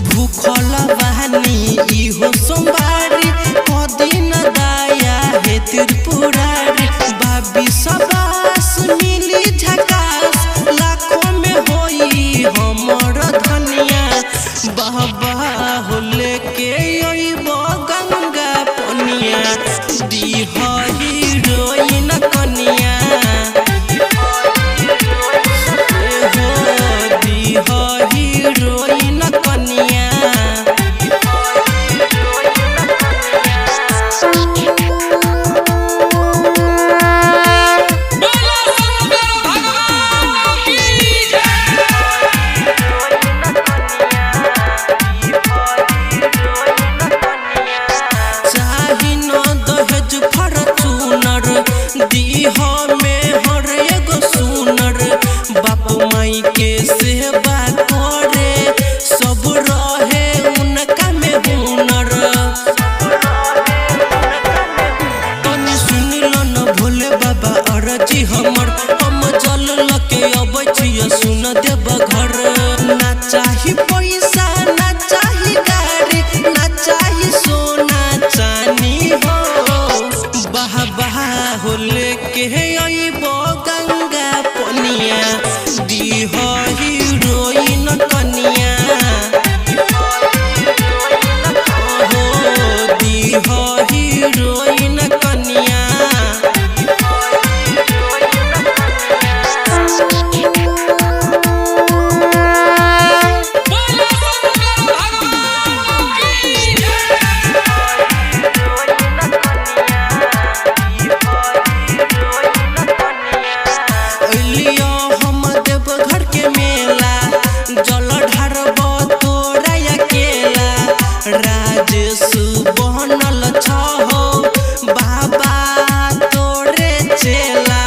भूखल बहानी इहो सोमवारी कदिन दाया हे त्रिपुरारी बाबी सबास मिली झकास लाखों में होई हमर धनिया बाबा हो लेके अइबो गंगा पनिया दीहा हीरोइन कनिया दीहा हीरोइन कनिया दीहा में हर एगो सुनर बाप माई के सेवा करे सब रहे उनका में हुनर तनी सुन लो न भोले बाबा अरजी हमर हम जल लके अबै छिय सुन देब घर ना चाही पैसा ना चाही गाड़ी ना चाही सोना चानी हो बाहा बाहा हो लेके अइबो गंगा पनिया दीहा हीरोइन कनिया हो दीहा हीरोइन कनिया घर के मेला जल ढारब तोरा अकेला राजेश बनल छहो बाबा तोरे चेला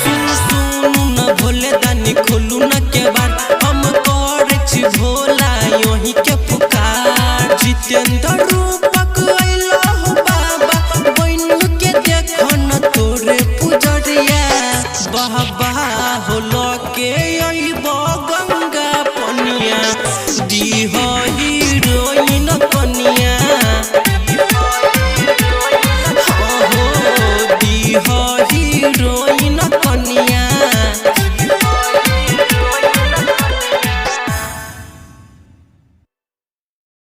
सुनु न भोले दानी खोलू न के बार हम करे छी भोला यही के पुकार जितेंद्र रूपक अइलहु बाबा बन के देखन तोरे पुजरिया बाबा